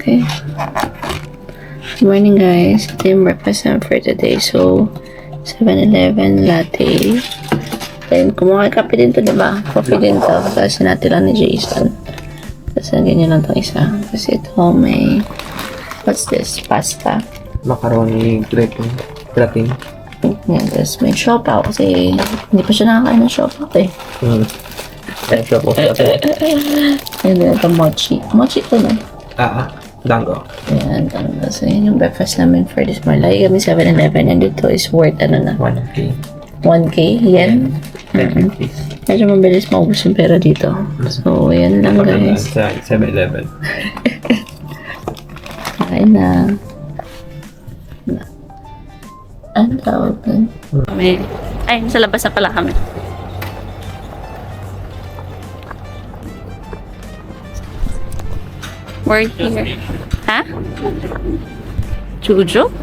Okay. Good morning, guys. Ito yung breakfast namin for today. So, 7-Eleven latte. Then, kumuha kape din to, diba? Coffee din to. Kasi natin lang ni Jason. Tapos, ganyan lang itong isa. Kasi ito may... What's this? Pasta. Macaroni gratin. Yan. Tapos, may siopaw. Kasi, hindi pa siya nakakain ng siopaw eh. Ay, siya po. And then, ito mochi. Mochi ito na. Dango. Ayan. Tapos, yun yung breakfast namin for this morning. Lagi kami 7-Eleven. And ito is worth, ano na? 1K. 1K yen. Medyo mabilis maubos yung pera dito. So, yan lang guys. Sa 7-Eleven. Kain na. Ano tawag dun? Ay, sa labas na pala kami. We're here. Ha? Chujo?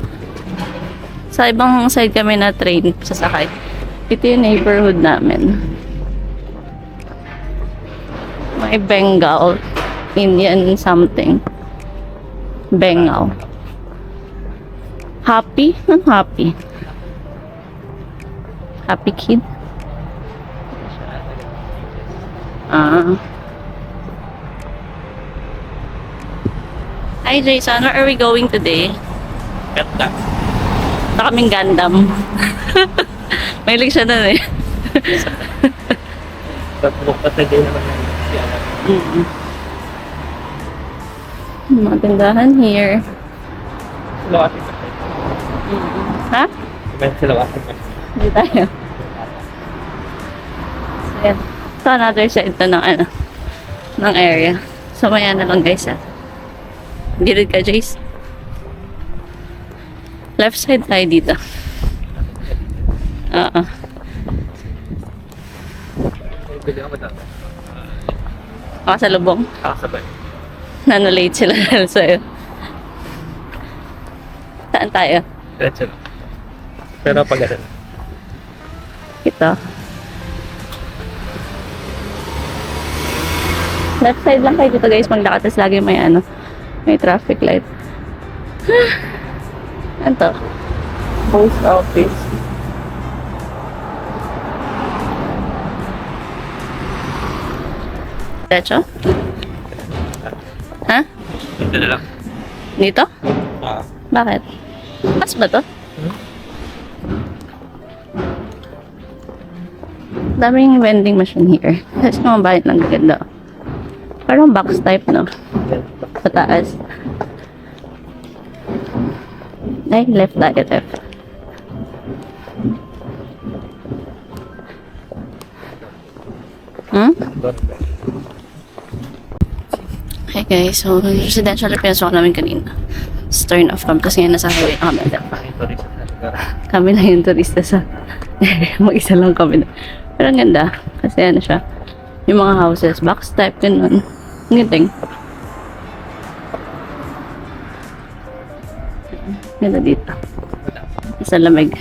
Sa ibang side kami na train sasakay. Ito yung neighborhood namin. May Bengal. Indian something. Bengal. Happy? Anong happy? Happy kid? Hi Jason, where are we going today? Ganda. Ito kaming Gundam. Mahilig siya nun eh. Bukas na din naman siya. Mga tindahan here. Silawati ka. Ha? Silawati ka. Hindi tayo. So, yan. Ito another side to ng ano, ng area. So, maya na lang guys ha. Gilid ka, Jace. Left side tayo dito. Pwede ako dito. Makasalubong. Kakasabay. Nanolate sila dahil sa'yo. Saan tayo? Diretso lang. Pero pag ganun. Ito. Left side lang kayo dito guys maglakad. Tapos lagi may ano, may traffic light. Ano to? Post office. Diretso? Ha? Dito na lang. Dito? Bakit? Pas ba to? Daming vending machine here. Tapos mga bahay lang ganda. Parang box type, no? Sa taas. Ay, left tayo, left. Hey guys, so residential na pinasok namin kanina. Turn off kami kasi ngayon nasa highway na kami. Kami na yung turista sa area. Mag-isa lang kami na. Pero ang ganda. Kasi ano siya. Yung mga houses, box type, ganun. Ang giting. Ganda dito. Sa lamig.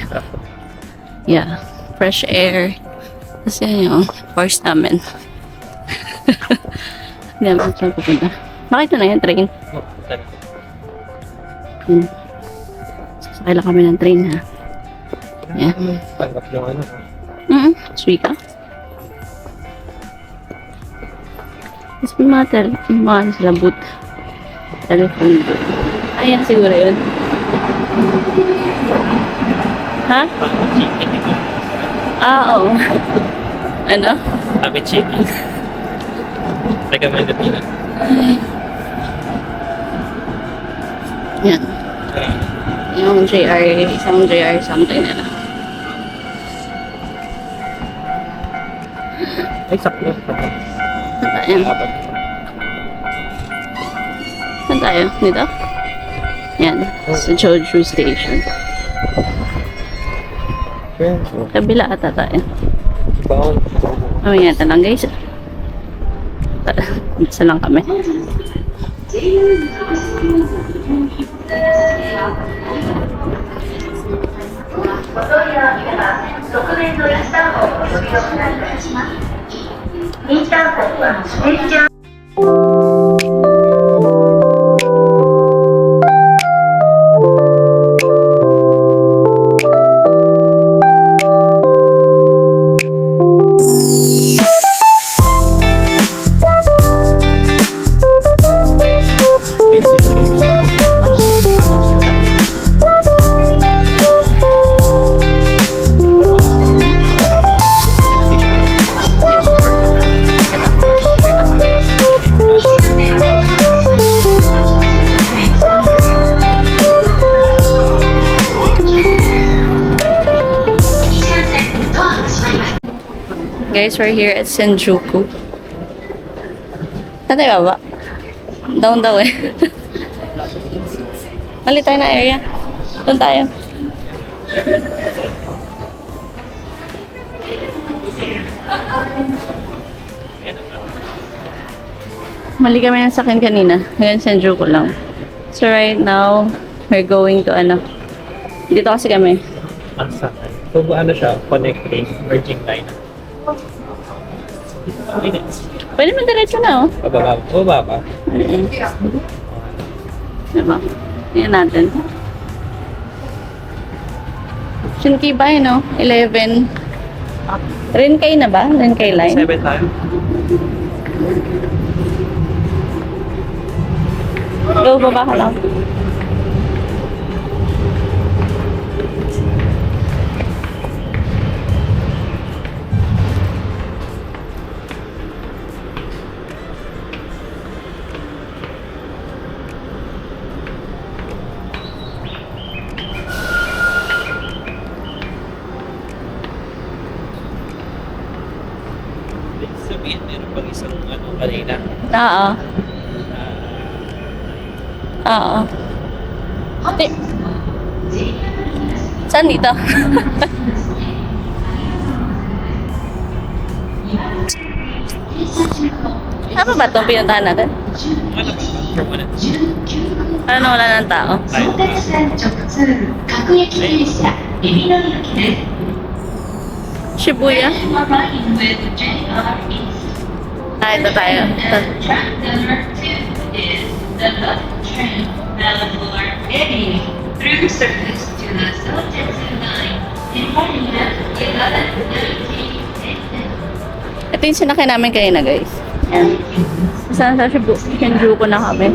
Yeah. Fresh air. Kasi yan yung force namin. Hindi naman saan pupunta. Bakit na yung train? Sasakay lang kami ng train ha. Yeah. Tanggap yung ano. Suika. Tapos may mga ano sila boot. Telephone boot. Ayan siguro yun. Ha? Oo. Ano? Kami chicken. Recommended nila. Yan. Yung JR, isang JR something nila. Ay, sakto. Saan tayo? Saan tayo? Dito? Yan. Sa Jeju Station. Kabila ata tayo. Baon. Mamaya na lang guys. Isa lang kami. Guys, we're here at Senjuku. Saan tayo baba? Down daw eh. Mali tayo na area. Doon tayo. Mali kami ng sakin kanina. Ngayon, Senjuku lang. So right now, we're going to ano. Dito kasi kami. Ang sakay. So, ano siya? Connecting, merging line. Pwede man diretso na oh. Bababa pa. Diba? Yan natin. Shinki ba yun, no? 11. Rinkay na ba? Rinkay line? 7 tayo. Go, baba ka lang. Sabihin, meron pang isang ano kanina. Oo. Oo. Ate. Saan dito? Ano ba itong pinuntahan natin? Ano ba? Permanent. Ano wala ng tao? 相鉄線直通各駅停車海老名駅です。 Shibuya? You are riding with JR East. Ah, ito tayo. Ito. Track number 2 is the local train bound for Ebi through service to the Sotetsu line in Harina 11:19. Ito yung sinakay namin kanina, guys. Yan. Saan sa Shinjuku na kami.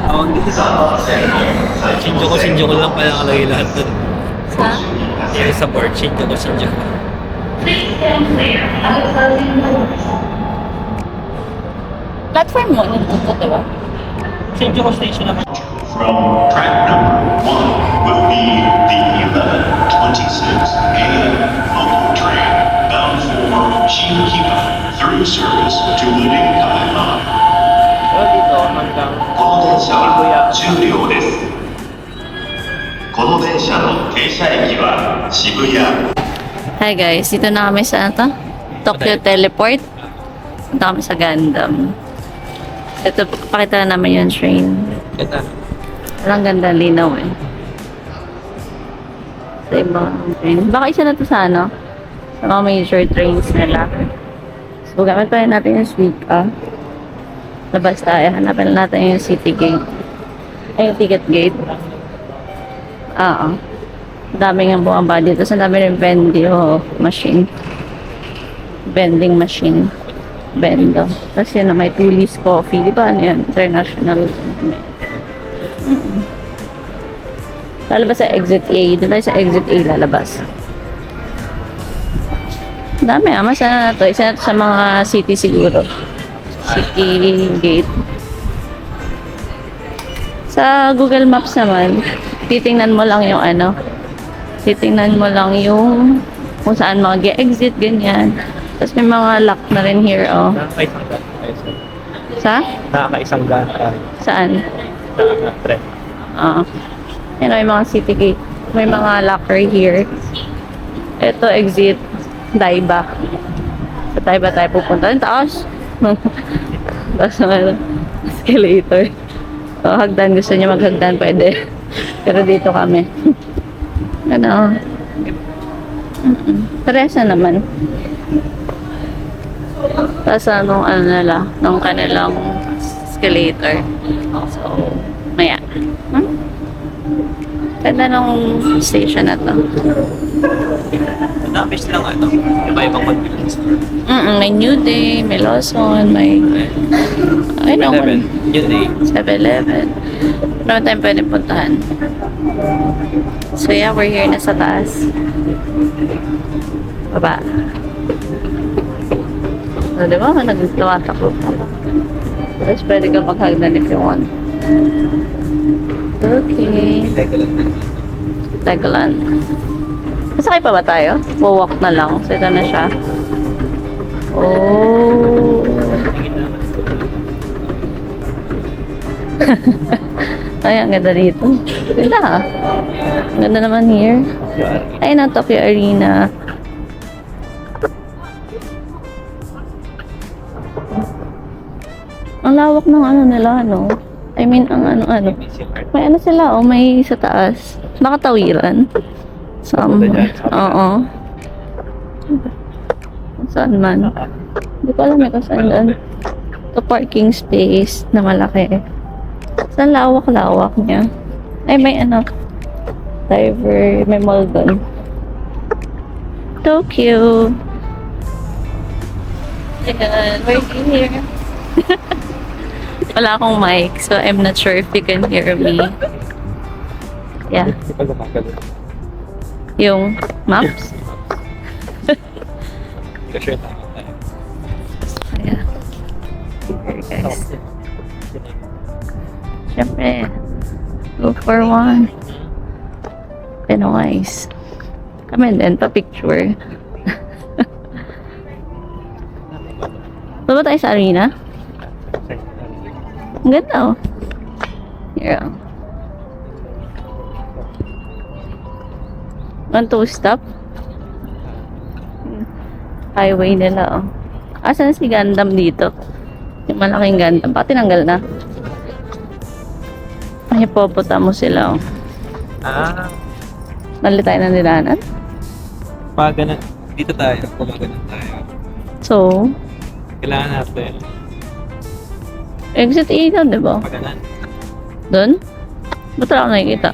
Tawag dito sa Shinjuku lang pala nakalagay lahat dun. Sa? Yung sa board, Shinjuku. Please stand clear of the closing doors. Platform mo, nandito, diba? Shinjuku Station naman. From track number 1 will be the 11:26 a.m. local train bound for Shinkiba through service to the Rinkai Line. So dito hanggang この電車は終了です。この電車の停車駅は渋谷。 Hi guys, dito na kami sa ano to? Tokyo Teleport. Dito kami sa Gundam. Ito, pakita na namin yung train. ito. Walang ganda, linaw eh. Sa ibang train. Baka isa na to sa ano? Sa mga major trains nila. So, gamit pa rin natin yung Suica. Labas tayo. Hanapin natin yung city gate. Ay, yung ticket gate. Oo. Daming ang bumaba dito. Sa dami rin vendio machine. Vending machine. Bendo. Tapos yun na may Tulis Coffee. Di ba ano yan? International. Lalabas sa exit A. Doon tayo sa exit A lalabas. Dami ah. Masana na to. Isa na to sa mga city siguro. City gate. Sa Google Maps naman, titingnan mo lang yung ano. Titingnan mo lang yung kung saan mag-exit, ganyan. Tapos may mga lock na rin here, oh. Nakakaisang gaan tayo. Sa? Nakakaisang gaan tayo. Saan? Nakaka-trend. Yan o, yung mga city gate. May mga locker here. Ito, exit. Daiba. Sa Daiba tayo pupunta. Yung taas. Tapos ano, escalator. So, hagdan. Gusto niya maghagdan, pwede. Pero dito kami. Ano? Parehas na naman. Tapos anong ano nila, nung kanilang escalator. So, maya. Ganda ng station na to. Madami silang ano, iba-ibang convenience store. May New Day, may Lawson, may... Ay, no. 11. Yun eh. 7-Eleven. Marami tayong pwedeng puntahan. So yeah, we're here na sa taas. Baba. So, di ba? Nagtawatakbo pa. Tapos pwede kang maghagdan if you want. Okay. Teka lang. Masakay pa ba tayo? Walk na lang. So ito na siya. Oh. Ay, ang ganda dito. Ganda ah. Ang ganda naman here. Ay, na Tokyo Arena. Ang lawak ng ano nila, no? I mean, ang ano. May ano sila, oh, may sa taas. Nakatawiran. Oo. Saan man. Hindi ko alam kung saan doon. Ito parking space na malaki. Saan lawak-lawak niya. Ay, may ano. Diver. May mall doon. Tokyo. Ayan. We're here. Wala akong mic, so I'm not sure if you can hear me. Yeah. Yung maps. Kasi tama tayo. Yeah. Here, guys. Siyempre, go for one. Pinoys. Kami din, pa-picture. Baba tayo sa arena? Ang ganda, oh. Here, oh. Want to stop? Highway nila, oh. Asan si Gundam dito? Yung malaking Gundam. Bakit tinanggal na? Ay, poputa mo sila, oh. Ah, Mali tayo ng nilanan. pagana. Dito tayo. Pumagana tayo. So, Kailangan natin. exit A na, di ba? Paganan. Doon? Ba't wala ako nakikita?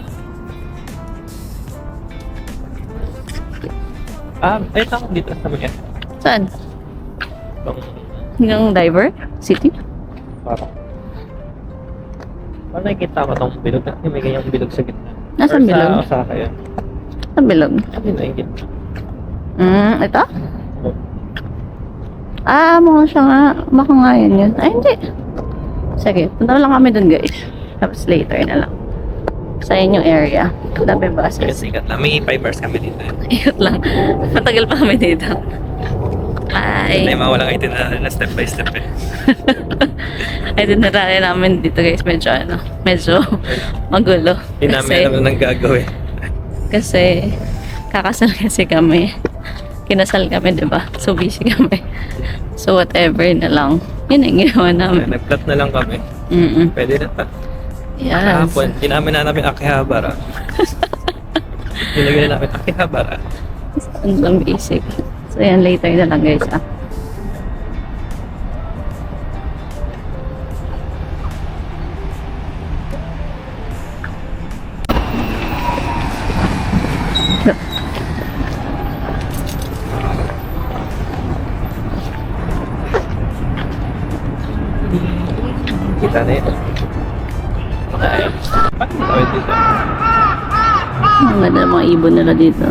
Ay, tama dito sa mga. Saan? Itong Hanggang Diver City? parang. Parang nakikita ko itong bilog. May ganyang bilog sa gitna. Nasaan bilog? Or sa Osaka yun. Saan bilog? Sabi na yung gitna. Ito? Mukha siya nga. Baka nga yun. Ay, hindi. Sige, punta lang kami dun, guys. Tapos later na lang. Sa inyong area. Dami buses. Sikat lang. May 5 hours kami dito. Ikot lang. Matagal pa kami dito. Ay, Bye. mga walang itinerary na step by step eh. Ay, dinarali namin dito, guys. Medyo magulo. Hindi namin alam nang gagawin. Kasi kakasal kasi kami. Kinasal kami, di ba? So, busy kami. So, whatever na lang. Yun ang ginawa namin. Nag-plot na lang kami. Pwede na pa. Yes. Kahapon, hindi namin hanapin Akihabara. Nilagyan na namin Akihabara. Ang basic. So, yan. Later na lang, guys, ah. Kita na yun. Ay, paano tawid dito? Ang ganda ng mga ibon nila dito.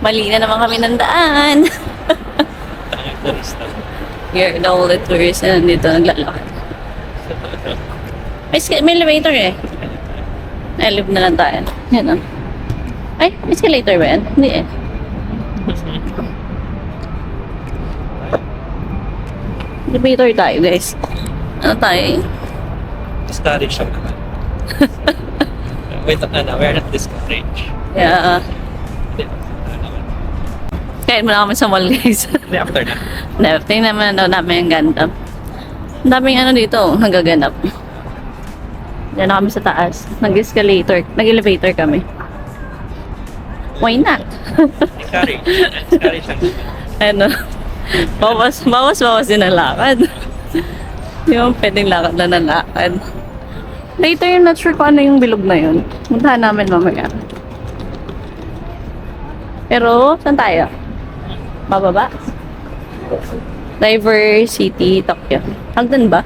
Mali na naman kami ng daan. Tanging turista. Here, the only tourists na nandito naglalakad. May elevator eh. Nalib na lang tayo. Yan o. Ay, may escalator ba yan? Hindi eh. Elevator tayo, guys. Ano tayo eh? Discourage siya naman. Wait, we're not discouraged. Yeah. Kain muna kami sa mall, guys. Hindi, after na. Tingnan naman daw namin yung Gundam. Ang daming ano dito, nagaganap. Diyan na kami sa taas. Nag-escalator. Nag-elevator kami. Why not? Discourage. Discourage lang. Ano? Bawas din ang lakad. Di ba pwedeng lakad na ng lakad? Later, I'm not sure kung ano yung bilog na yun. Puntahan namin mamaya. Pero, saan tayo? Bababa? Diver City, Tokyo. Hagdan ba?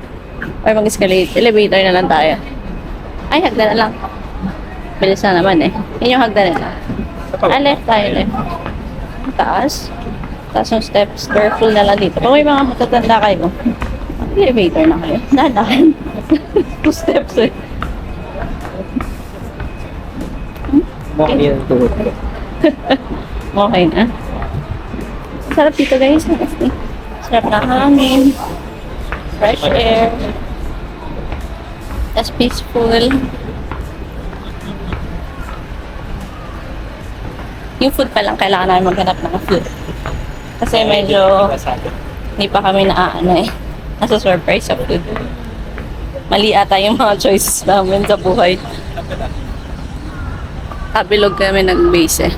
Or mag-escalate? Elevator na lang tayo. Ay, hagdan na lang. Bilis na naman eh. Yun yung hagdan nila. Ah, left tayo, left. Taas. Taas yung steps. Careful na lang dito. Pag may mga matatanda kayo, elevator na kayo. Nadahan. 2 steps eh. Mukha yung tuhod ko. Okay na. Sarap dito guys. Sarap na hangin. Fresh air. That's peaceful. Yung food pa lang, kailangan namin maghanap ng food. Kasi medyo hindi pa kami naaano eh. Nasa surprise sa food. Mali ata yung mga choices namin sa buhay. Kabilog kami nag-base eh.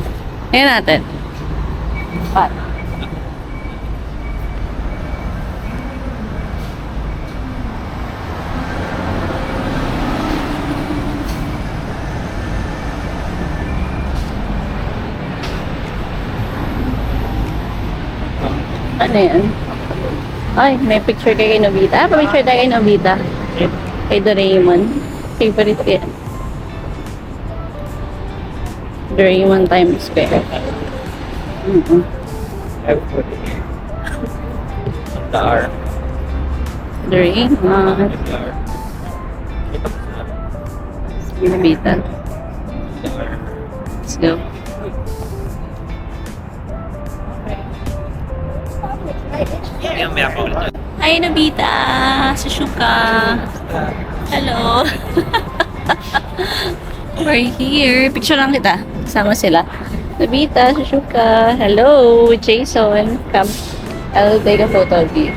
Ayan natin. Pat. Ano yan? Ay, may picture kay Nobita. Ah, pa-picture tayo kay Nobita. Kay Doraemon. Favorite ko yan. Doraemon Times Square. The R. Doraemon. Nobita. Let's go. Ayan, may ako ulit. Hi, Nobita! Sushuka! Hello! We're here. Picture lang kita. Sama sila. Nobita, Sushuka. Hello! Jason. Come. I'll take a photo of you.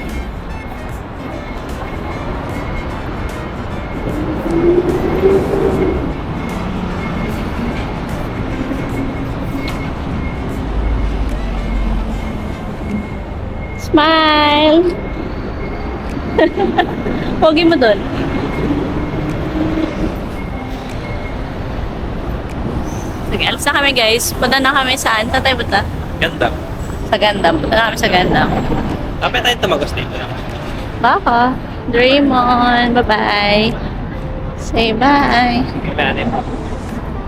Smile! Pogi mo dun. Sige, alas na kami guys. Punta na kami saan? Saan tayo punta? Ganda. Sa Gandam. Punta na kami sa Gandam. Kapit tayo tumagos dito. Baka. Doraemon. Bye-bye. Say bye. Kailangan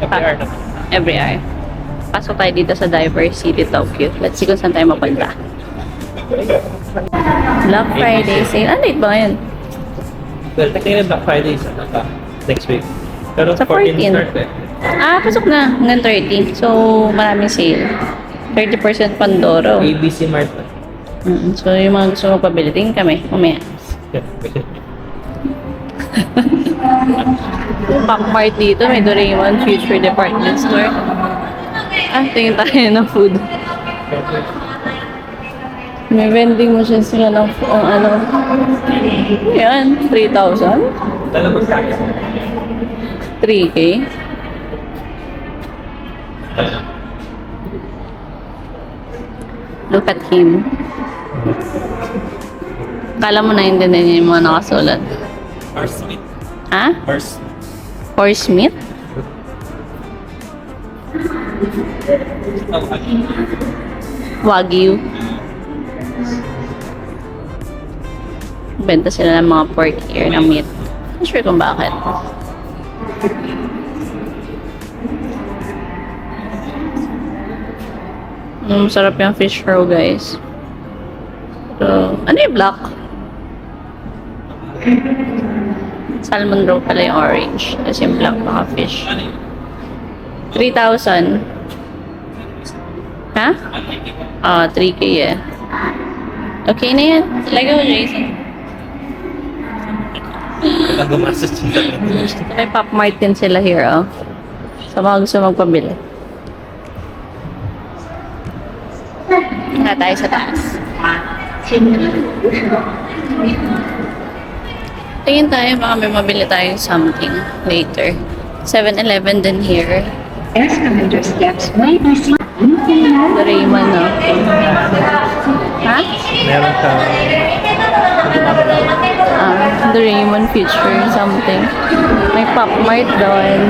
Every hour naman. Every hour. Pasok tayo dito sa Diver City, Tokyo. Let's see kung saan tayo mapunta. Black Friday sale. Ah, late ba ngayon? Well, technically Black Friday is next week. Pero Sa 14 14. start eh. Ah, pasok na. Hanggang 30. So, maraming sale. 30% Pandoro. ABC Mart. So, yung mga gusto magpabili, tingin kami. Mamaya. Pop Mart dito. May Doraemon Future Department Store. Ah, tingin tayo ng food. May vending machine sila ng ano. Yan, 3,000? Talabas tayo. 3K? Look at him. Kala mo na hindi na niya yung mga nakasulat. Horse meat. Ha? Horse. Horse meat? Oh, Wagyu. Benta sila ng mga pork here na meat. Not sure kung bakit. Masarap yung fish roe, guys. So, ano yung black? Salmon roe pala yung orange. Tapos yung black baka fish. 3,000. Ha? 3K eh. Okay na yan. Talaga mo, Jason. Kailangan gumastos dito. May Pop Mart din sila here, oh. Sa mga gusto magpabili. Nga tayo sa taas. Tingin tayo, baka may mabili tayong something later. 7-Eleven din here. Escalator steps may be seen. Doraemon, no? Ha? Meron sa... Doraemon feature something. May Pop Mart doon.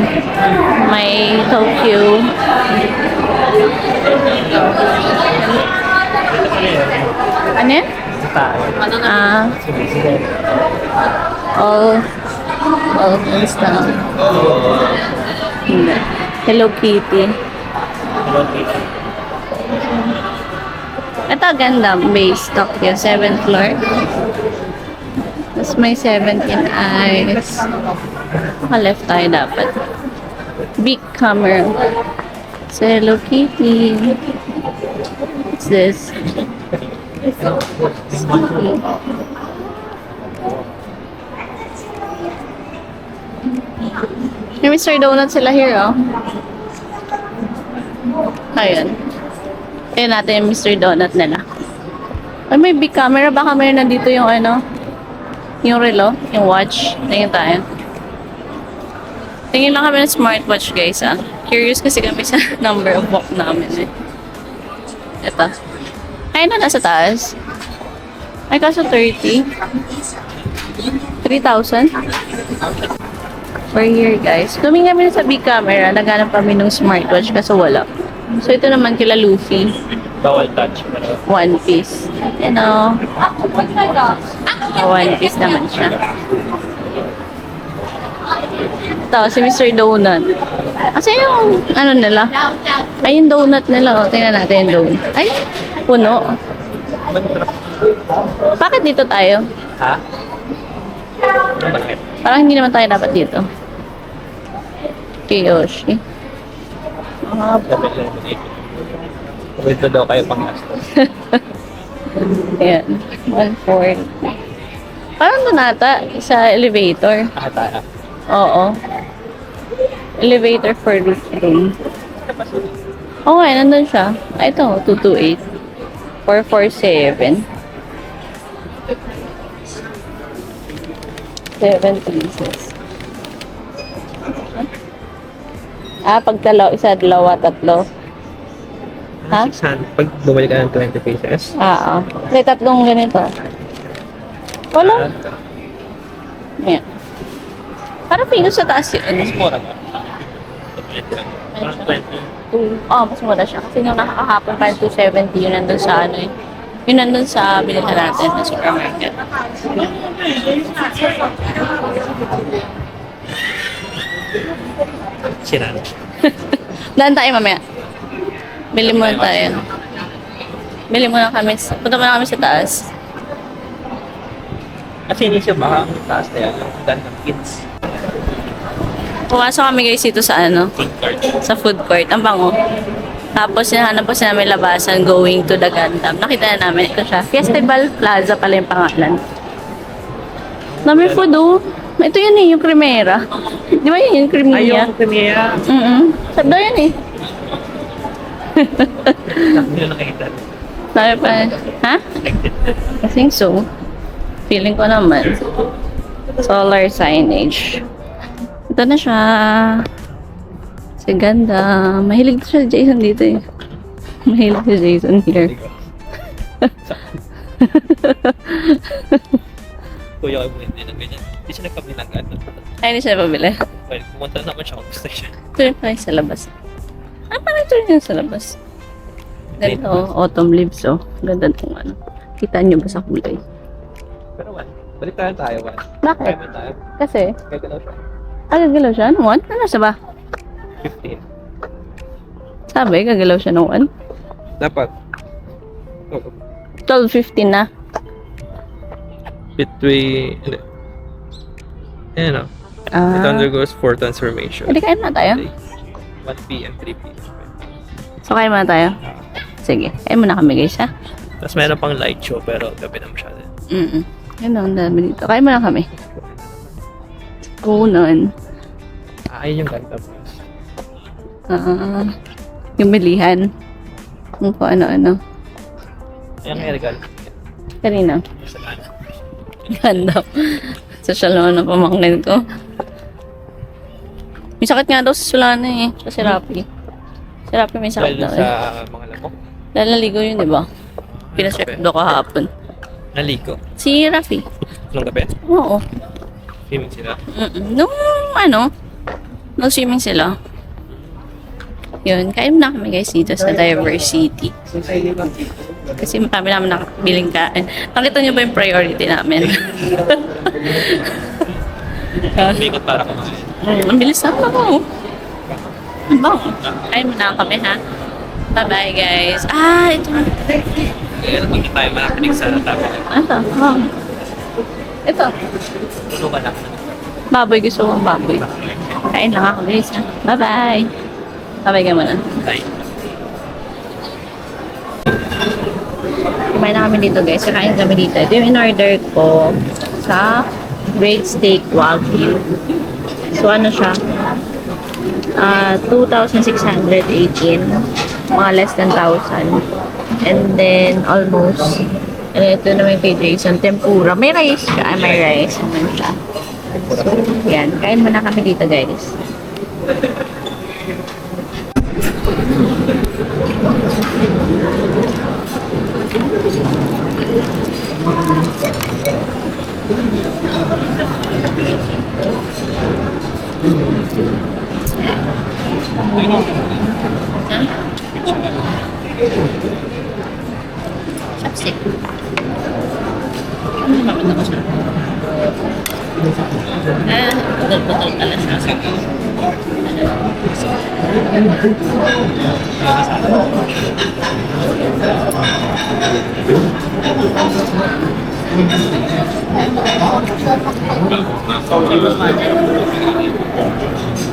May Tokyo. Ano yan? Sa tayo. Ah, Sumisigay. all things na. Hindi. Hello Kitty. Hello, Tita. Ito Gundam base Tokyo, 7th floor. Tapos may 17 eyes. Left tayo dapat. Big camera. So, Hello Kitty. What's this? Sticky. May Mr. Donut sila here, oh. Ayun. Tingnan natin yung Mr. Donut nila. Ay, may big camera. Baka may nandito yung ano, yung relo, yung watch. Tingnan tayo. Tingin lang kami ng smartwatch, guys, ah. Curious kasi kami sa number of walk namin, eh. Ito. Ay, na nasa taas. Ay, kaso 30. 3,000? We're here, guys. Tumingin kami sa big camera. Naghanap kami ng smartwatch kaso wala. So, ito naman kila Luffy. Bawal touch. Pero One Piece. You know. One Piece naman siya. Ito, si Mr. Donut. Kasi yung, ano nila? Ay, yung donut nila. O, tingnan natin yung donut. Ay, puno. Bakit dito tayo? ha? Bakit? Parang hindi naman tayo dapat dito. Kiyoshi. Dapat lang mo dito. Pwede daw kayo pang gastos. Ayan. 140. Parang doon ata sa elevator. Tayo. Oo. Elevator for roof room. Oo nga, nandun siya. Ay, ito, 228. 447. 7 pieces. Ah, pag dalawa, tatlo. Ha? 600. Pag bumalik ka ng 20 pesos. Ah, may tatlong ganito. Wala. Ayan. Parang pinos sa taas yun. Mas mura ba? Parang 20. Mas mura siya. Kasi nung nakakahapon pa 270, yun nandun sa ano eh. Yun nandun sa bilihan natin na supermarket. Sira na. Daan tayo mamaya. Bili muna tayo. Bili muna kami. Punta muna kami sa taas. Kasi inisip baka ang taas na yan. Dan ng kids. Pumasok kami guys dito sa ano, Food cart. sa food court. Ang bango. Tapos hinahanap po sa namin labasan going to the Gundam. Nakita na namin. Ito siya. Festival Plaza pala yung pangalan. Dami food oh. Ito yun eh, yung Cremera. Di ba yun yung Ay, Cremera? yung premiere. Sarap daw yun eh. Hindi na nakita. Sabi pa, ha? I think so. Feeling ko naman. Solar signage. Ito na siya. Si ganda. Mahilig siya si Jason dito eh. Mahilig si Jason here. Kuya ko hindi na ganyan. Hindi siya nagpabilang gano'n. Ay, hindi siya napabili. Well, pumunta naman siya kung gusto siya. Ito rin pala yung sa labas. Ah, parang ito rin yung sa labas. Ganda oh, autumn leaves oh. Ganda nung ano. Kita niyo ba sa kulay? Pero one, balik tayo one. Bakit? Kaya man tayo. Kasi, Gagalaw siya. gagalaw siya ng 1? Ano sa ba? 15. Sabi, gagalaw siya ng 1. Dapat. Oh, 12:15 na. between... Hindi. Ayan o. It undergoes 4 transformation. Hindi, kain na tayo. 1 p.m. 3 p.m. So, kain muna tayo. Sige, kain muna kami guys ha. Tapos meron pang light show pero gabi na masyado. Yun o, ang dami dito. Kain muna kami. Kunon. Ayun yung ganda po. Yung bilihan. Kung ano-ano. Ayan may regalo. Kanina. Sa lana. Ganda. Social naman ang pamangkin ko. May sakit nga daw sa Sulana eh. Sa si Rapi. Si Rapi may sakit Dahil daw sa eh. mga lamok. Dahil naligo yun, di ba? Pinacheck do kahapon. Naligo. Si Rafi. Nung gabi. Oo. Swimming sila. Nung nag-swimming sila. Yun, kain na kami guys dito sa Diversity. Kasi marami naman nakabiling kain. Nakita niyo ba yung priority namin? Umikot para kumain. Ang bilis na ako. Ang bango. Kain muna kami ha. Bye-bye guys. Ito. Kaya hindi tayo makakinig sa tabi. Ito. Oh. Ito. Puno ka lang. Baboy. Gusto ko ang baboy. Kain lang ako guys ha. Bye-bye. Bye-bye ka muna. Bye. Kumain na kami dito guys. Kakain kami dito. Ito yung in-order ko sa Great Steak Wagyu. So ano siya? 2,618. Mga less than 1,000. And then almost. And ito naman kay Jason. Tempura. May rice siya. May rice naman siya. So yan. Kain muna kami dito guys. Chopstick. Ano naman ako siya? Putol-putol pala siya.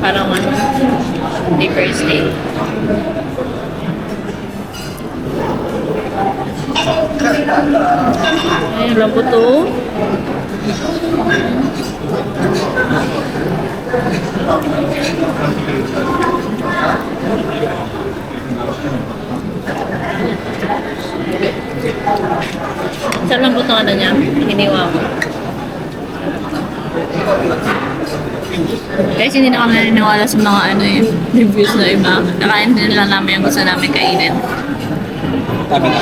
Parang ano, deeper steak. Ay, labo to. Saan lang buto ano niya? Hiniwa mo. Guys, hindi na kami naniniwala sa mga reviews na iba. Nakain din lang namin yung gusto namin kainin. Tabi na.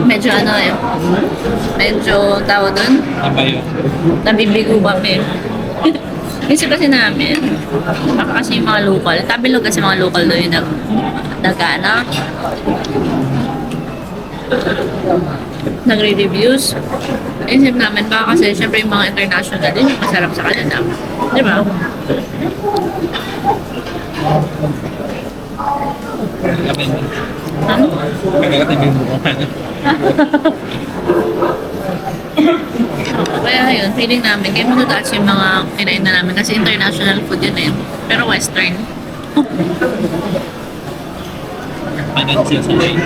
Medyo medyo tawag dun, Apa yun? nabibigo kami. Kasi namin, baka kasi yung mga local, tabilog kasi mga local doon yung nagana. Nagre-reviews. Isip namin baka kasi syempre yung mga international din yung masarap sa kanila. Di ba? Ano? Kagagatin yung mukha na. Kaya yun, feeling namin, kaya matataas yung mga kinain na namin kasi international food yun eh. Pero western. Hanggang siya sa lane.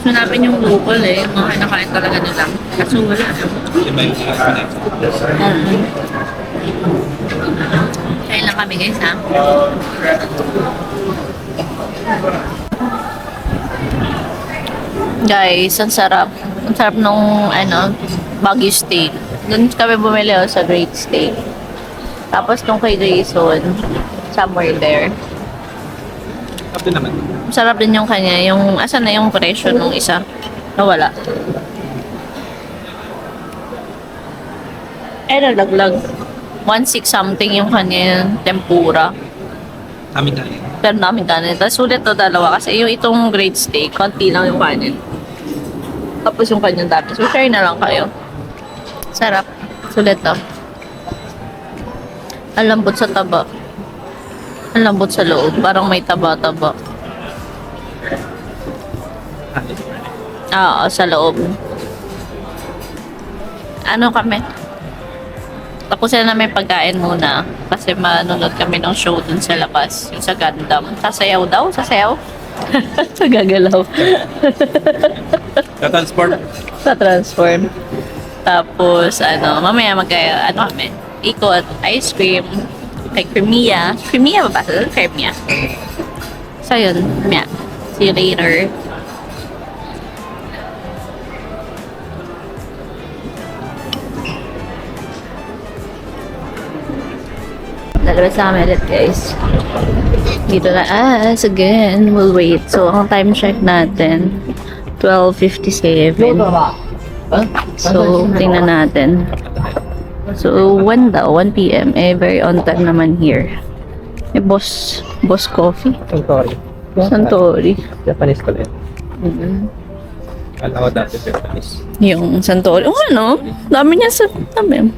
Hanapin yung local eh, yung mga kinakain talaga nila. Kaso wala. Iba yung connect. Kain lang kami guys ha. Guys, ang sarap. Ang sarap nung Baguio steak. Doon kami bumili sa Great Steak. Tapos nung kay Jason, somewhere there. Kapit naman. Sarap din yung kanya. Yung, asan na yung presyo nung isa? Nawala. Nalaglag. 1.6 something yung kanya tempura. Amin tayo. Pero namin kanin. Tapos sulit to dalawa kasi yung itong Great Steak, konti lang yung kanin. Tapos yung kanyang dati. So share na lang kayo. Sarap. Sulit to. Ang lambot sa taba. Ang lambot sa loob. Parang may taba-taba. Oo, sa loob. Ano kami? Tapusin na namin pagkain muna. Kasi manonood kami ng show dun sa labas. Yung sa Gundam. Sasayaw daw? Sasayaw? Sa gagalaw. Sa transport. Sa transform. Tapos, mamaya kami? Ikot, ice cream, kay Cremia. Cremia ba ba? Cremia. So, yun. Yeah. See you later. Lalabas na kami ulit guys. Dito na again. We'll wait. So, ang time check natin 12:57. So, tingnan natin. So, 1 daw, 1 p.m. Eh, very on time naman here. Eh, boss coffee. Sorry. Santori. Japanese ko rin. Mm-hmm. Kala ko dati Japanese. Yung Santori. Oh, ano? Dami niya sa tabi.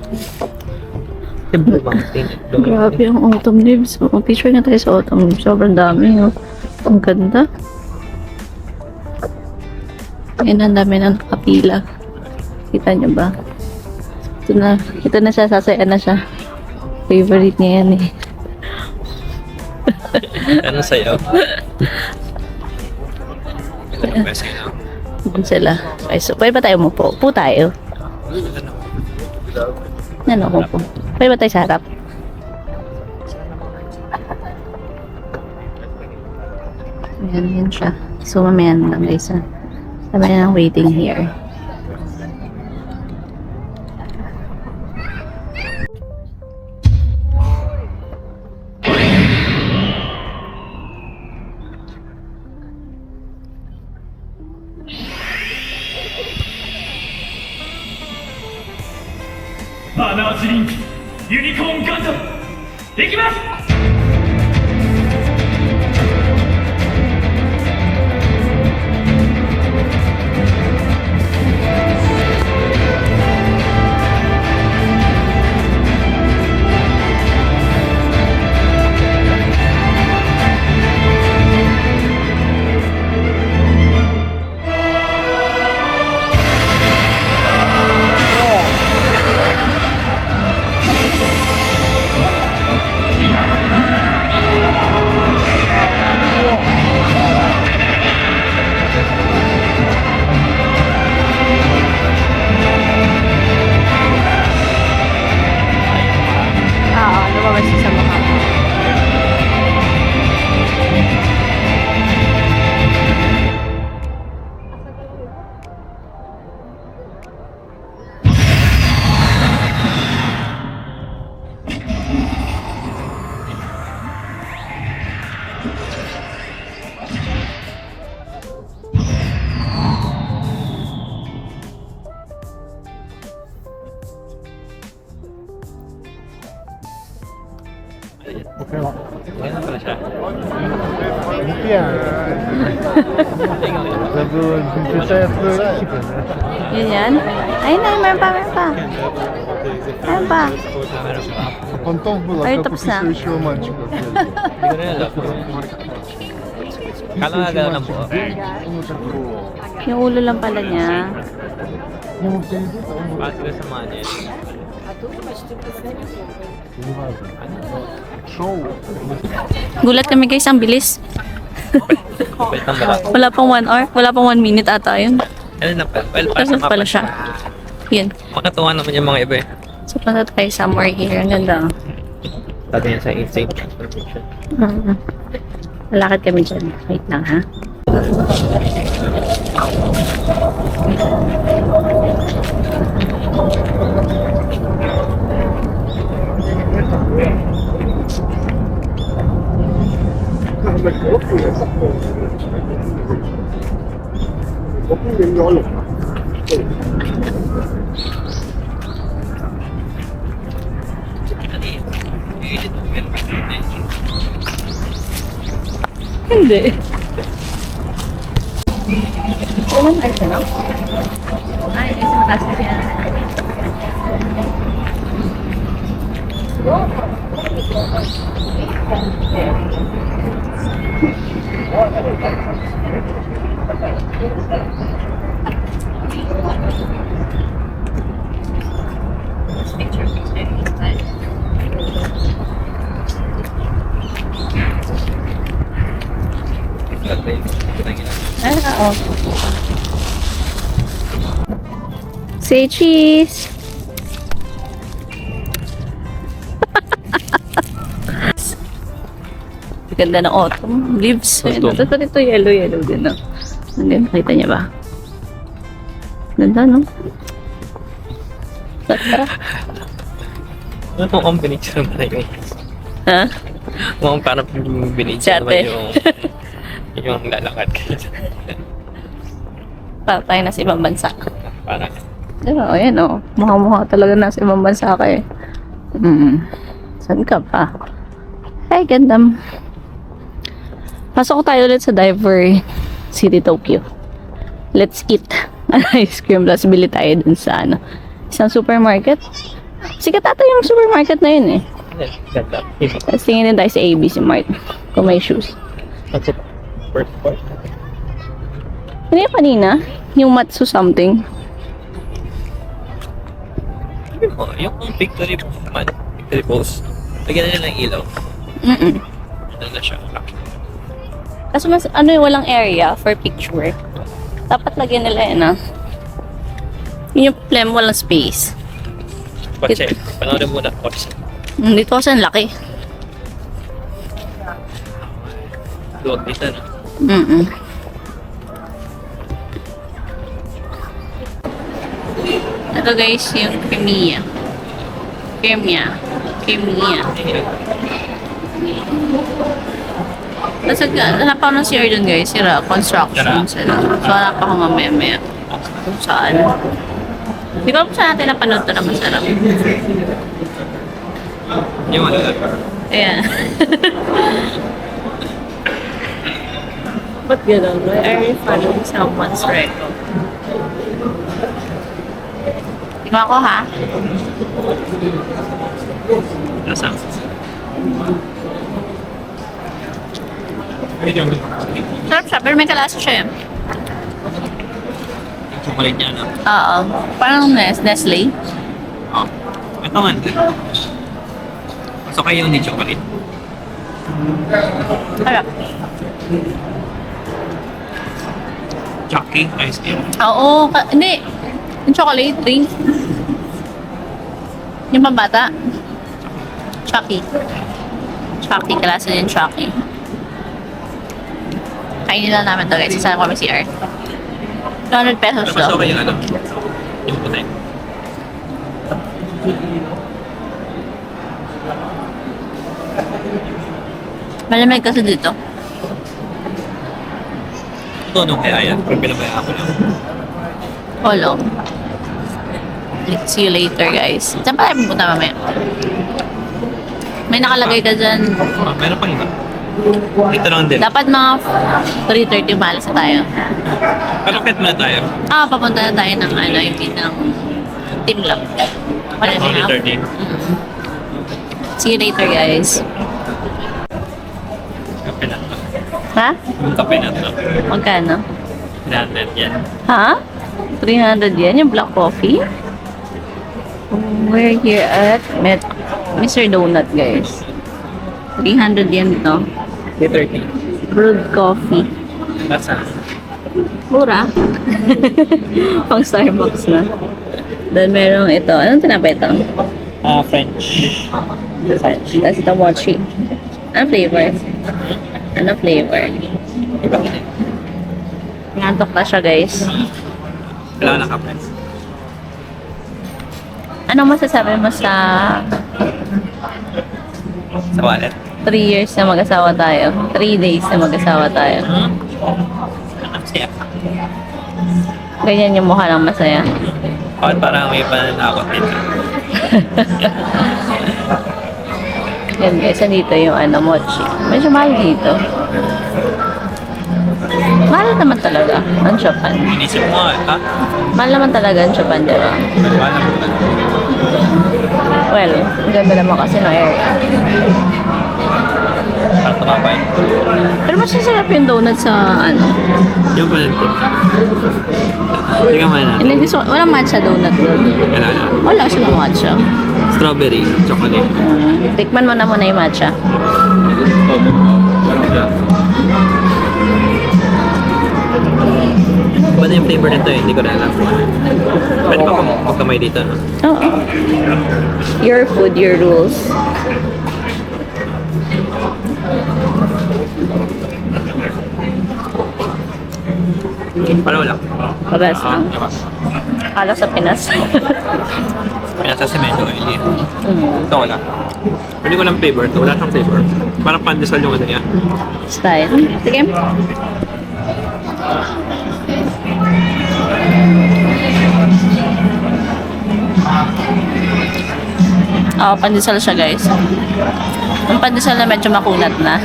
Blue Mountain. Grabe yung autumn leaves. Oh, picture nga tayo sa autumn leaves. Sobrang dami. Oh. Ang ganda. Ayun, ang dami ng kapila. Kita niyo ba? Ito na siya. Sasaya na siya. Favorite niya yan eh. Ano sa'yo? Best sa'yo. Doon sila. Okay, so, pwede ba tayo umupo? Upo tayo. Ano ko po? Pwede ba tayo sa harap? Ayan, yun siya. So, mamaya na lang guys. Sabi na lang waiting here. Linked Unicorn Gundam いきます lumabas siya sa mukha. Ayan na pala siya. Yun yan? Ayun na, meron pa. Meron pa. Понтов было, Ай, как у топса. писающего мальчика. Hindi ko na alam. Kala nga gano'n ang buo. Yung ulo lang pala niya. Bakit sila samahan niya? Шоу. Gulat kami guys, ang bilis. Kapit ng balat. Wala pang 1 hour. Wala pang 1 minute ata yun. Ano na pala? Well, Tapos na pala siya. Yun. Makatuwa naman yung mga iba eh. So, punta tayo somewhere here. Ang ganda. Dati yan sa Insane Transformation. Lalakad kami dyan. Wait lang ha. Hindi. Walang arte na? Ay, isa mataas na siya. Oo. Say cheese! Ganda ng autumn leaves. Autumn. Ito yellow din. No? Ang ganda, nakita niya ba? Ganda, no? Ano itong combination naman na yun? Ha? Mukhang parang binidyo Tsate. naman yung lalakad kayo. Para tayo nasa ibang bansa. Para. Diba? O yan o. Mukha-mukha talaga nasa ibang bansa ka eh. Saan ka pa? Ay, gandam. Pasok tayo ulit sa Diver City, Tokyo. Let's eat an ice cream. Tapos bili tayo dun sa isang supermarket. Sikat ata yung supermarket na yun eh. Ganda. Tapos tingin din tayo sa ABC Mart. Kung may shoes. That's it. First part. Ano yung kanina? Yung Matsu something. Oh, yung victory man. Victory pose. Lagyan na nila ng ilaw. Ano na siya. Kaso mas walang area for picture. Dapat lagyan nila yun Yun yung problem, walang space. Kotse. Panoorin muna. Kotse. Dito kasi ang laki. Luwag dito, no? Ito guys, yung Kemiya. Tapos hanap ako ng CR dun guys, sira, construction sila. So hanap ako mamaya kung saan. Di ba kung saan natin napanood to na masarap? Yung ano lang. Ayan. Ba't gano'n? Why are you following someone's record? Tingnan ko ha. Nasaan? Sarap siya, pero may kalasa siya. Yung chocolate niya, no? Oo. Parang Nestle. Oh. Ito nga. So kayo hindi chocolate. Harap. Chucky ice cream. Oo. Hindi. Yung chocolate drink. Yung pambata. Chucky. Kalasa din Chucky. Kainin lang namin to guys. Sasama kami CR. 200 pesos Mas daw. okay yung ano? Yung puti. Malamig kasi dito. Ito anong kaya yan? Pero pinabayaan ko lang. Olo. See you later guys. Saan pa tayo pupunta mamaya? May nakalagay ka dyan. Meron pang iba. Dito lang din. Dapat mga 3:30 umalis na tayo. Pero kahit muna tayo. Papunta na tayo ng yung pin ng team lab. Only 30. See you later guys. Kape na to. Ha? Yung kape na to. Magkano? 300 yan. Ha? 300 yan yung black coffee? We're here at Mr. Donut guys. 300 yan ito. 330. Brewed coffee. Nasa? Mura. Pang Starbucks na. Then merong ito. Anong tinapay ito? French. French. Tapos ito mochi. Ano flavor? Iba din. Ngantok na siya guys. Wala na kape. Ano masasabi mo sa wallet. 3 years na mag-asawa tayo? 3 days na mag-asawa tayo? Ang siya. Ganyan yung mukha ng masaya. Bakit parang may pananakot dito? Yan guys, andito yung mochi. Medyo mahal dito. Mahal naman talaga ang Japan. Inisip mo ha? Mahal naman talaga ang Japan, di ba? Wala mo ba? Well, ang ganda naman kasi ng area. Parang tumapay. Pero mas masarap yung donut sa Yung pa ko. Tingnan mo na. Hindi, walang matcha donut doon. Wala na. Wala silang matcha. Strawberry, chocolate. Tikman mo na muna yung matcha. Iba na yung flavor nito eh, hindi ko na alam. Pwede pa magkamay dito, no? Oo. Your food, your rules. Parang wala. Pagas lang. Kala sa Pinas. Pinasa semento oily. Ito wala. Pwede ko lang flavor ito. Wala siyang flavor. Parang pandesal yung ano niya. Style. Sige. Oo, pandesal siya guys. Yung pandesal na medyo makunat na.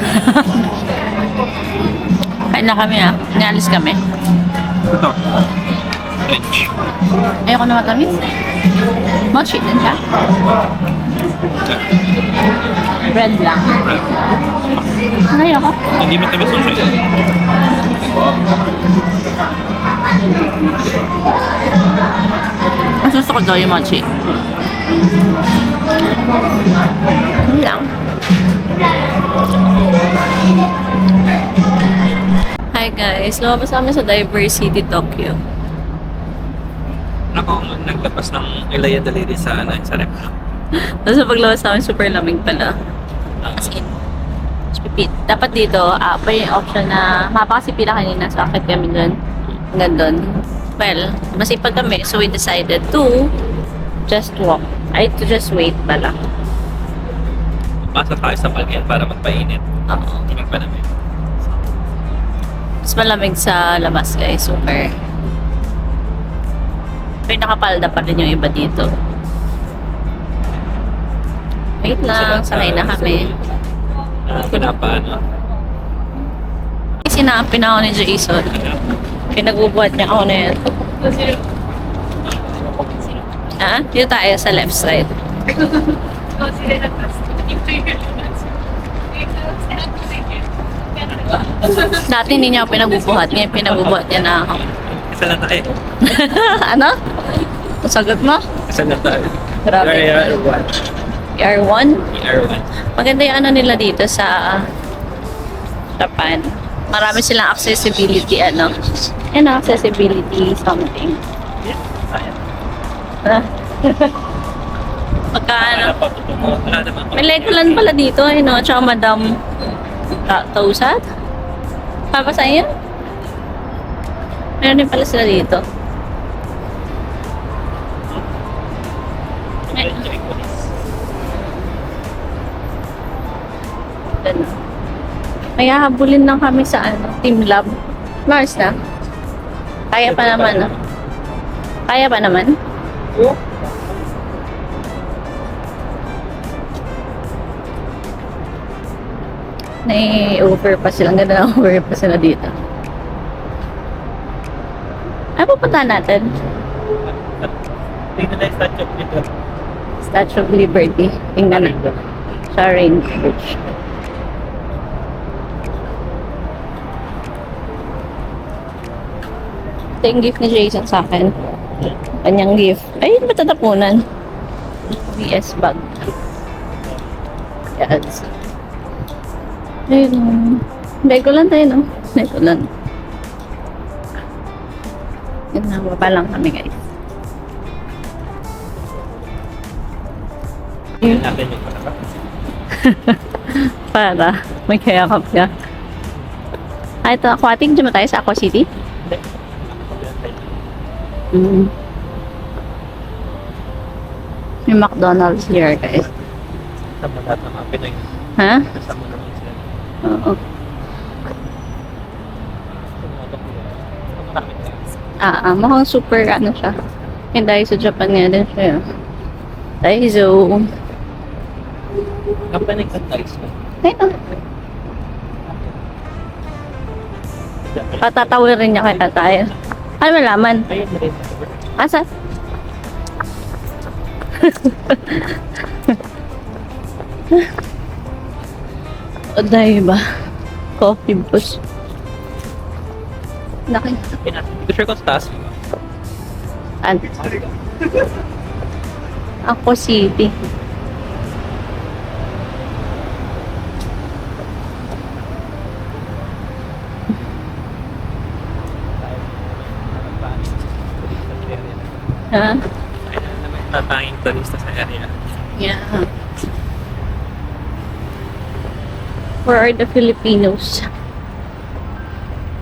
Kain na kami ah. Inalis kami. Ito. French. Ayoko na matamis. Mochi din siya. Bread lang. Ayoko. Hindi matamis yung siya. Mas gusto ko daw yung mochi. Yun lang. Hi guys, lumabas kami sa Diversity Tokyo. Ako, naglapas ng Ilaya Daliri sa rep. Tapos sa paglabas namin, super lamig pala. As in, pipit. Dapat dito, pa yung option na mapakasipila kanina, so akit kami dun. Hanggang dun. Well, masipag kami, so we decided to just walk. To just wait pala. Pasok tayo sa Palgyan para magpainit. Oo. Magpanamit. Mas malamig sa labas guys, super. Pero nakapalda pa rin yung iba dito. Wait lang, sanay na kami. Pinapaano? Sinapin ako ni Jason. Pinagbubuhat niya ako na yan. Ha? Dito tayo sa left side. Dati hindi niya ako pinagbubuhat. Ngayon pinagbubuhat niya na ako. Isa na tayo. Ano? Sagot mo? Isa na tayo. Grabe. Area 1. ER1? Area 1. Maganda yung ano nila dito sa Japan. Marami silang accessibility, ano? Yan, accessibility something. Pagka ano, Wala naman. may Legoland pala dito, eh, no? Tsaka Madam Tausat. Papa sa iyo? Meron din pala sila dito. Ano? May hahabulin lang kami sa Team Lab. Mars na. Kaya pa naman, no? Kaya pa naman? Nai-over pa sila. Ang ganda na over pa sila dito. Ano pupuntahan natin? Tingnan na yung statue dito. Statue of Liberty. Tingnan na. Sa Range Bridge. Ito yung gift ni Jason sa akin. Kanyang gift. Ay, ba't tatapunan? VS bag. Yes. Ayun. Legoland tayo, no? Legoland. Yun na, baba lang kami, guys. Tingnan natin yung palaka. Para may kayakap ka. Ito, aquatic. Diyan ba tayo sa Aqua City? Mm. May McDonald's here, guys. Kasama lahat ng mga Pinoy. Ha? Kasama naman sila. Oo. Mukhang super, ano siya. Yung dahil sa Japan nga din siya. Daiso. Kapag nagka-tiles mo. Ayun. Patatawirin niya kaya tayo. Ano malaman? Ayun na rin. Asa? O dahil ba? Coffee bus. Laki. Hindi sure kung sa taas. Aqua City. Ha? Ayun naman tatanging turista sa area. Yeah. Where are the Filipinos?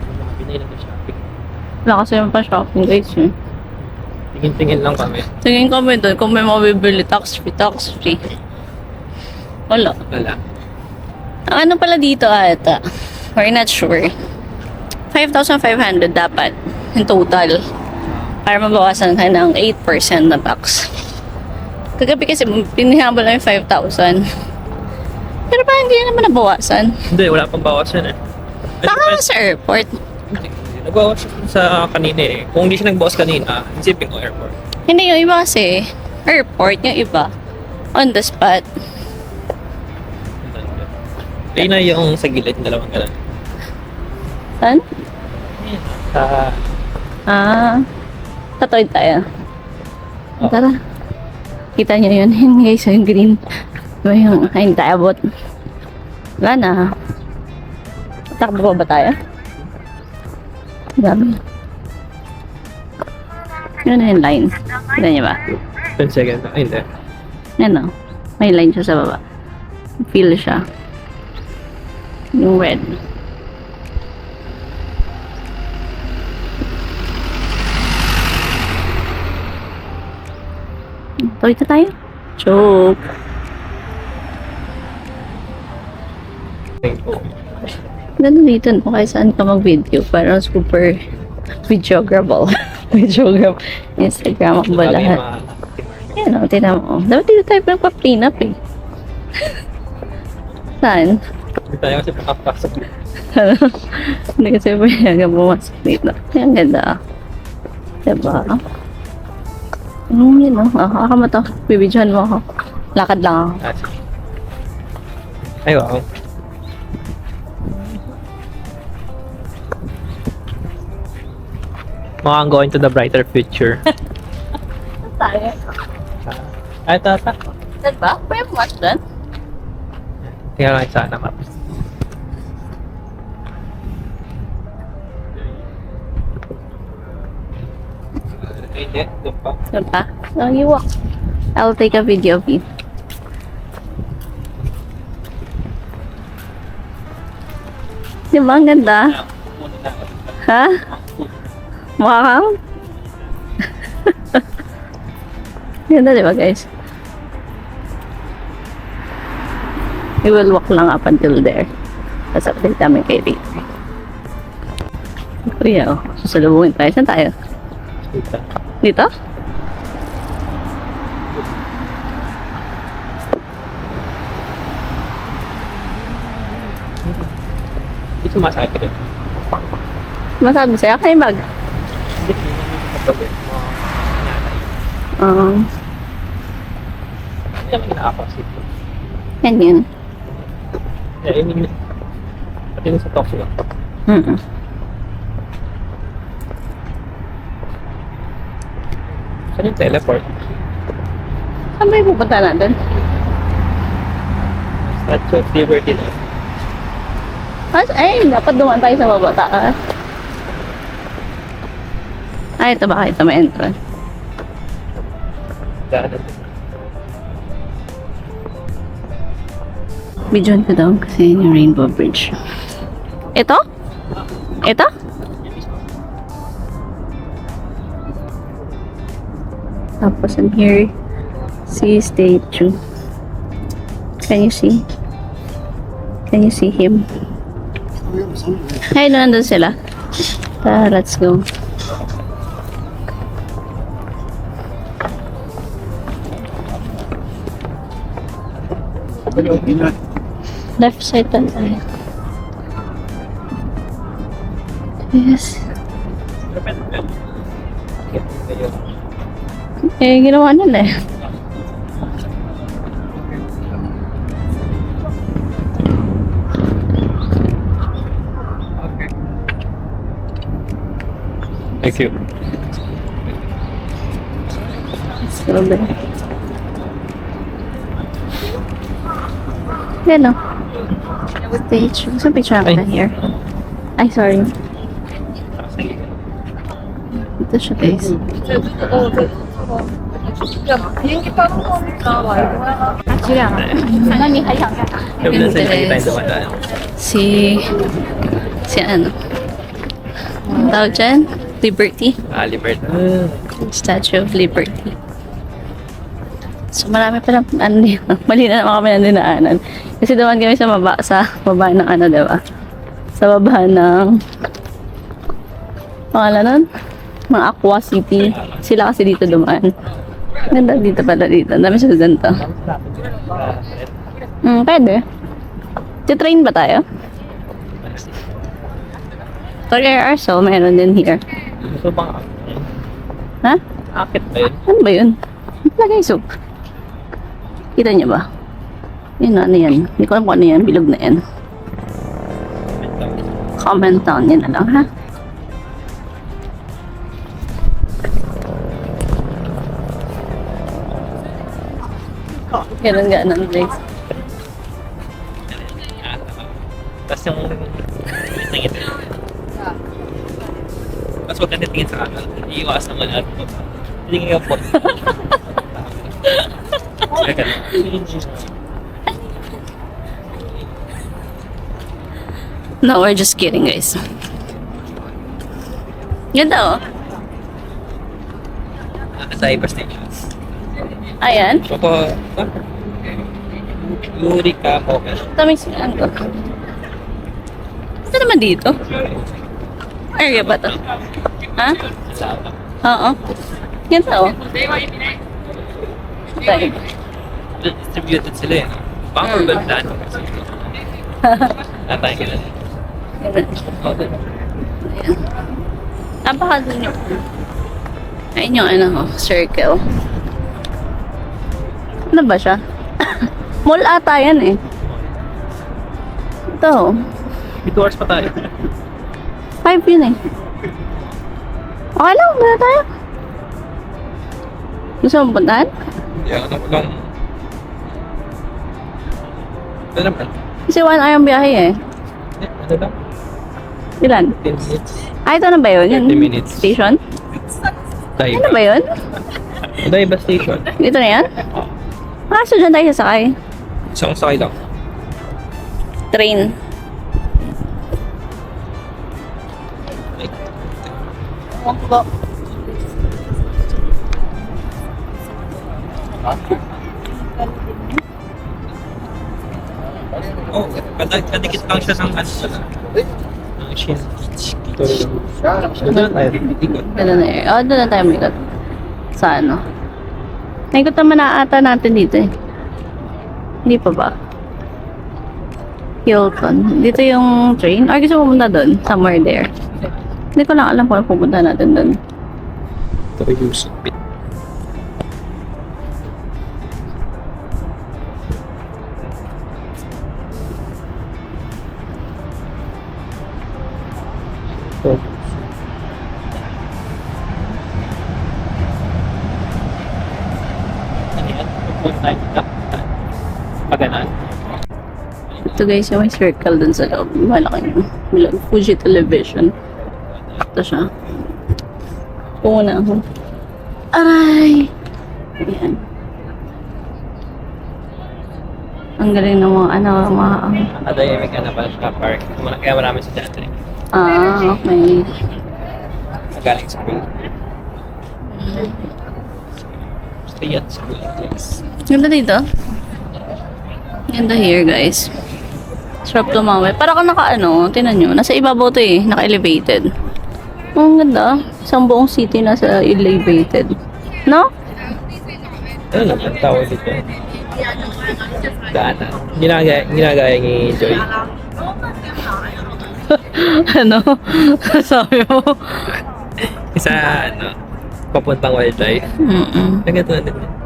Mga Pinay lang na shopping. Wala kasi naman pa shopping guys eh. Tingin-tingin lang kami. Tingin kami doon kung may mabibili tax free. Wala. Wala. Ang ano pala dito ata? We're not sure. 5,500 dapat in total. Para mabawasan ka ng 8% na tax. Kagabi kasi pinihabol lang yung 5,000. Pero parang hindi naman nabawasan. Hindi, wala pang bawas yan eh. Baka sa airport. Nagbawas siya sa kanina eh. Kung hindi siya nagbawas kanina, isipin ko airport. Hindi, yung iba kasi, airport, yung iba, on the spot. Ayun na yung sa gilid, yung dalawang ganun. Saan? Sa... Tatoid tayo. Oh. Tara. Kita niyo yun. Yun guys, yung green. Diba yung hindi tayo abot. Wala na. Takbo ba tayo? Dami. Yun na yung line. Kita niyo ba? 10 seconds. Ay, hindi. Yan o. May line siya sa baba. Feel siya. Yung red. Tawid na tayo. Choke. Ganda dito no, kahit saan ka mag-video. Parang super videograpable. Videograph. Instagram ang ba lahat. Yan o, tinan mo. Dapat dito tayo nagpa-clean up eh. Saan? Hindi tayo kasi pakapasok. Hindi kasi pwede pumasok dito. Ang ganda. Diba? Yun o. Ako mo to. Bibidyohan mo ako. Lakad lang ako. Ay, wow. Mukhang going to the brighter future. Tayo. Ay, tata. Diba? Pwede mo watch doon? Tingnan lang sana map. Hindi, doon pa. Doon pa? So, you walk. I'll take a video of you. Diba? Ang ganda. Ha? Mukha kang? Ganda diba guys? We will walk lang up until there. Tapos update namin kay Rito. Kuya, oh. Susalubungin tayo. Saan tayo? Dito? Ito masakit rin. Masabi sa'yo, kayo mag? Hindi naman nakakasip. Yan yun. I mean, pati na sa toxic. Saan yung teleport? Saan ba yung pupunta natin? Statue of Liberty na. Ay, dapat dumaan tayo sa baba taas. Ay, ito ba? Ito may entrance. Daanan. Bidyon ko daw kasi yun yung Rainbow Bridge. Ito? Ito? Tapos in here, see statue. Can you see? Can you see him? Hey, nandun sila. Tara, let's go. Left side tayo. Yes. Eh, ginawa nila eh. Thank you. Let's go there. Yan o. Stage. Gusto picture namin na here. Ay, sorry. Ito siya guys. Sabi na sa lagi tayo dumadaan. Si ano? Ang tawag dyan? Liberty. Liberty. Statue of Liberty. So marami pa lang, mali na naman kami ng dinaanan. Kasi dumaan kami sa baba ng ano, diba? Sa baba ng, pangalan nun? Mga Aqua City. Sila kasi dito dumaan. Ganda dito pala dito. Ang dami sa ganito. Pwede. Titrain ba tayo? 3 hours, so meron din here. Gusto bang Ha? akit ba yun? Ano ba yun? Lagay soup. Kita niyo ba? Yun, ano yan? Hindi ko alam kung ano yan. Bilog na yan. Comment down yan na lang, ha? Ganun, guys. Tapos yung tingin. Tapos huwag ka titingin sa kanan. Iiwasan mo na. Tingin ka po. Teka. No, we're just kidding, guys. Ganda, oh. Cyber station. Ayan. Opo. Eureka po. Tamis ano to? Ito naman dito. Area ba to? Ha? Oo. Ganda, oh. Tayo. Distributed sila eh. Baka urban plan. Natay ka na. Okay. Napakadun yung... Ayun yung ano, circle. Ano ba siya? Mall ata yan eh. Ito. 2 hours pa tayo. 5 yun eh. Okay lang, wala tayo. Gusto mo puntahan? Yeah, ano lang. Ano naman? Kasi 1 hour ang biyahe eh. Ano lang? Ilan? 10 minutes. Ah, ito na ba yun? Yung 30 minutes. station? Dive. Ano ba yun? Dive station. Dito na yan? Ah, so dyan tayo sasakay. Isang sakay lang. Train. Oh, kadikit lang siya ng ano. Ng shin. Doon na tayo. Ikot. Dito na eh. Oh, doon na tayo mikot. Sa ano? Naikot naman na ata natin dito eh. Hindi pa ba? Hilton. Dito yung train. Or gusto mo pumunta doon? Somewhere there. Hindi ko lang alam kung ano pupunta natin doon. Ito yung sipit. Ito. Paganan. Ito guys, yung may circle dun sa loob. Malaking Fuji television. Ito siya. Puna ako. Aray! Ayan. Ang galing ng mga Nakadayamig ka na pala sa park. Kaya marami sa dyan. okay. Nagaling sa school. Stay at school, please. Ganda dito. Ganda here, guys. Sarap tumawid. Para ka tinan nyo, nasa ibabaw to eh, naka-elevated. Oh, ang ganda. Isang buong city nasa elevated. No? Ano lang ang tawag dito? Daanan. Ginagaya ni Joy. Ano? Sabi mo? Isa, papuntang wildlife. Nagano na din.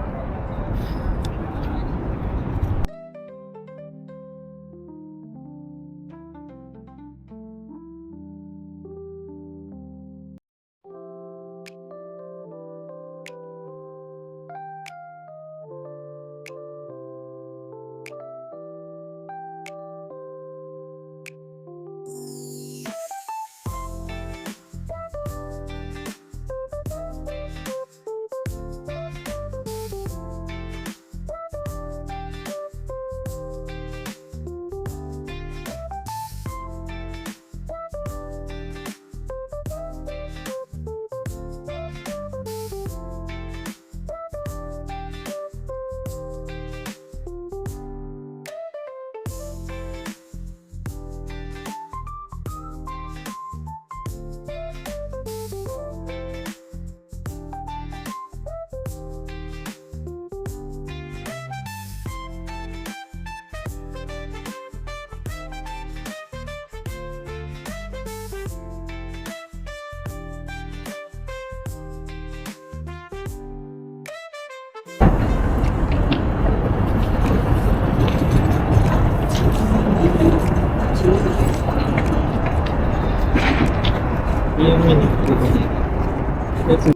Hotel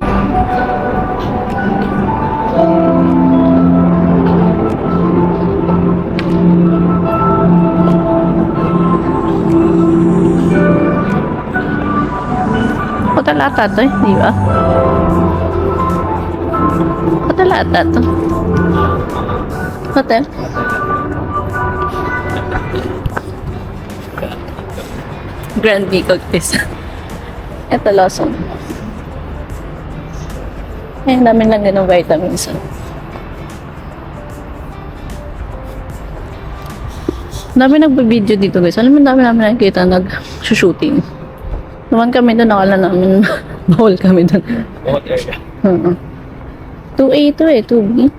ata to eh, di ba? Hotel ata to. Hotel? Grand Bicol Quezon. Ito, Lawson. Ang dami lang din ng vitamins. Ang dami nagbe-video dito guys. Alam mo, ang dami namin nakikita nag-shooting. Naman kami doon, nakala namin bawal kami doon. Bawat area. 2A to eh, 2B.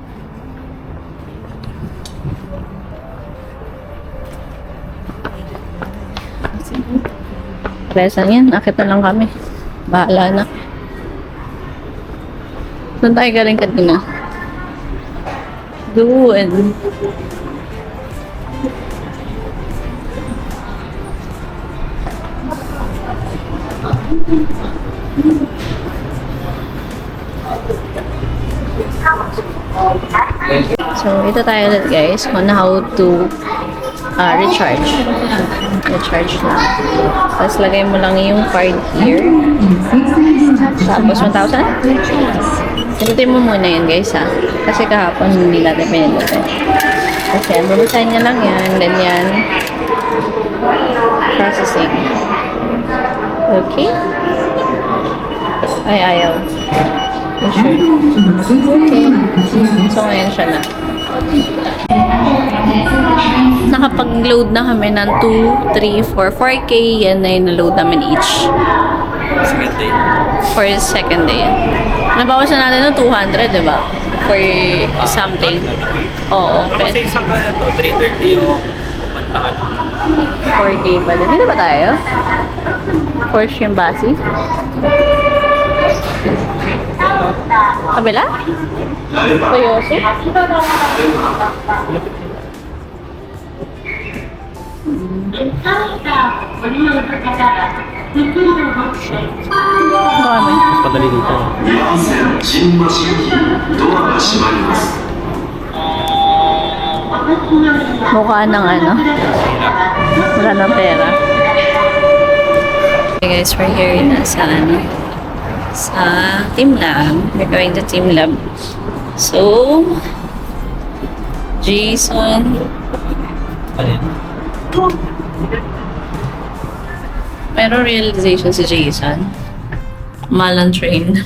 Pleasant yan, akit na lang kami. Bahala na. Doon tayo galing kanina. Doon. So, ito tayo ulit guys on how to recharge. Recharge lang. Tapos lagay mo lang yung card here. Tapos 1,000. Sinutin mo muna yun guys ha. Kasi kahapon hindi natin pinutin. Kasi yan, babasahin niya lang yan. Then yan. Processing. Okay. Ay, ayaw. Sure. Okay. So, ngayon siya na. Nakapag-load na kami ng 2, 3, 4, 4K. Yan na yung na-load namin each. Second day. For second day. Nabawasan natin ng 200, di ba? For something. Oo. Kasi isang ka na to, 330 yung pumuntahan. 4K pa din. Dito ba tayo? Porsche yung basi? Kabila? Toyoso? Dami. Padali dito. 新橋駅ドアが閉まります。 Mukha ng ano? Wala ng pera. Okay guys, we're here na sa ano? Sa Team Lab. We're going to Team Lab. So, Jason. Alin? Meron realization si Jason. Malang train.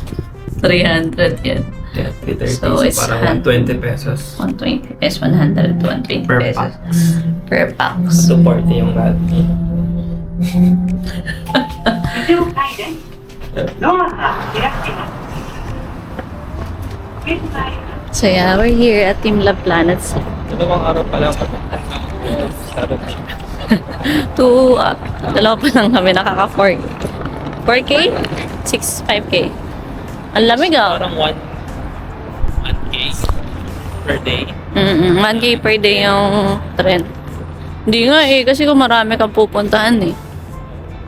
300 yan. Yeah, 330. So, it's parang 120 pesos. 120 pesos, 100, 120 Per pesos. pax. Per pax. Support yung lahat. 了解です。ドアが開きます。現在 So yeah, we're here at Team Lab Planets. Dalawang araw pa lang. Dalawa pa lang kami nakaka 4K? 5K. Ang lamig ah. Parang 1K per day. 1K per day yung trend. Hindi nga eh, kasi kung marami kang pupuntahan eh.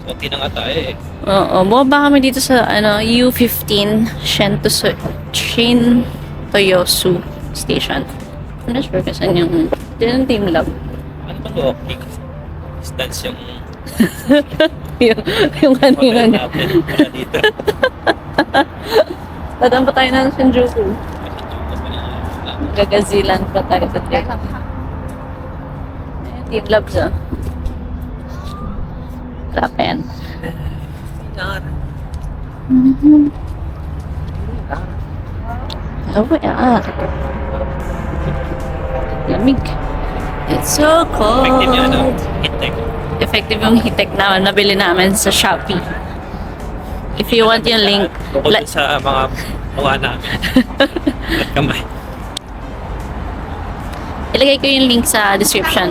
So, hindi na nga tayo eh. Oo, bumaba kami dito sa U15 Shin Toyosu Station. I'm not sure kung saan yung Team Lab. Ano ba walking? Distance yung yung kanina hotel niya. natin. Wala dito. Dadaan pa tayo ng Shinjuku. Gagazilan pa tayo sa trip. Team Labs ah. Rapen. Oh yeah. Lamig. It's so cold. Effective yung ano, hit-tech. Effective yung hitek na nabili namin sa Shopee. If you want yung link, Bukod dun sa mga mukha namin. At kamay. ilagay ko yung link sa description.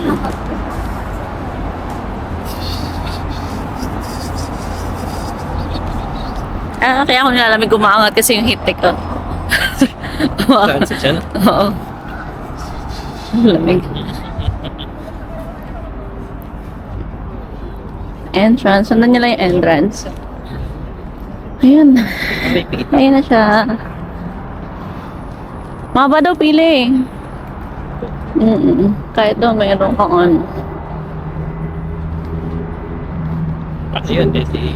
Kaya ako nilalamig umaangat kasi yung hitek ko. Saan sa dyan? Oo. Lamig. Entrance. Sundan nila yung entrance. Ayun. May pigit. Ayun na siya. Maba daw pili. Kahit daw mayroon kang ano. Ano yun, kasi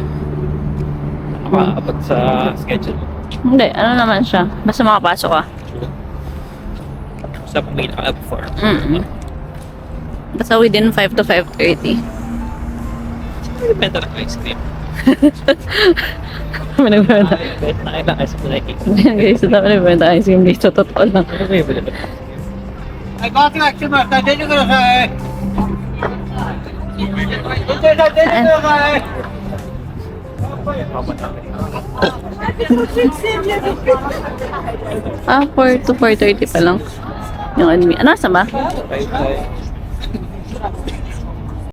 makaabot sa schedule mo. Hindi, ano naman siya. Basta makapasok ka. Basta pumila ka before. Basta within 5 to 5:30. Depende lang ice cream. May nagbenta. Bet na kailangan ice cream. Ayan guys, ito may nagbenta ice cream dito. Totoo lang. Ano ba yung bilhin? Ah, 4 to 4:30 pa lang. Yung admin. Ano, saan ba? Bye-bye.